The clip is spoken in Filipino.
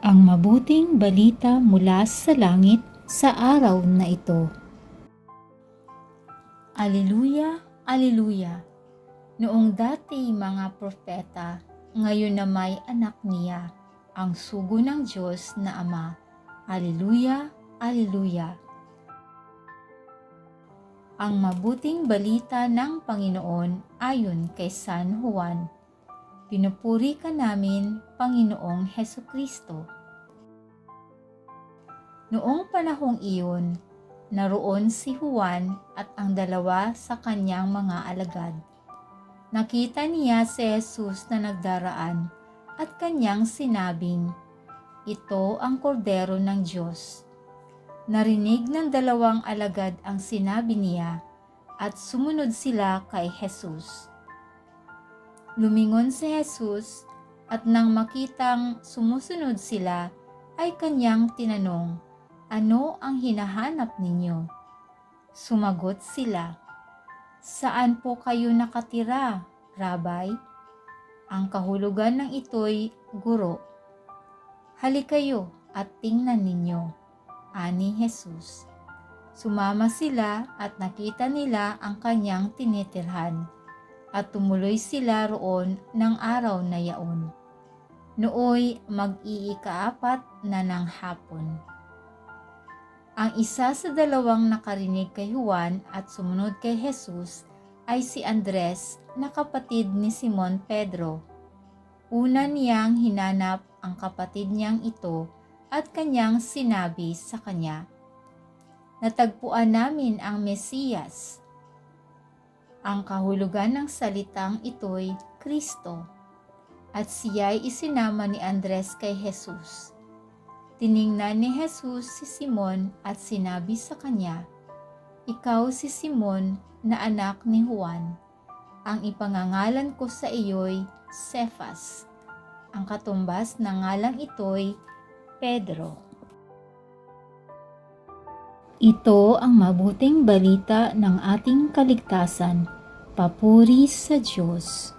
Ang mabuting balita mula sa langit sa araw na ito. Aleluya, aleluya. Noong dati mga propeta, ngayon na may anak niya, ang sugo ng Diyos na Ama. Aleluya, aleluya. Ang mabuting balita ng Panginoon ayon kay San Juan. Pinupuri ka namin, Panginoong Hesukristo. Noong panahong iyon, naroon si Juan at ang dalawa sa kanyang mga alagad. Nakita niya si Jesus na nagdaraan at kanyang sinabing, "Ito ang kordero ng Diyos." Narinig ng dalawang alagad ang sinabi niya at sumunod sila kay Jesus. Lumingon si Jesus at nang makitang sumusunod sila ay kanyang tinanong, "Ano ang hinahanap ninyo?" Sumagot sila, "Saan po kayo nakatira, Rabay?" Ang kahulugan ng ito'y guro. "Halikayo at tingnan ninyo," ani Jesus. Sumama sila at nakita nila ang kanyang tinitirhan. At tumuloy sila roon ng araw na yaon. Nooy mag-iikaapat na ng hapon. Ang isa sa dalawang nakarinig kay Juan at sumunod kay Jesus ay si Andres na kapatid ni Simon Pedro. Una niyang hinanap ang kapatid niyang ito at kanyang sinabi sa kanya, "Natagpuan namin ang Mesiyas." Ang kahulugan ng salitang ito'y Kristo, at siya'y isinama ni Andres kay Jesus. Tiningnan ni Jesus si Simon at sinabi sa kanya, "Ikaw si Simon na anak ni Juan. Ang ipangangalan ko sa iyo'y Cephas." Ang katumbas ng ngalang ito'y Pedro. Ito ang mabuting balita ng ating kaligtasan. Papuri sa Diyos.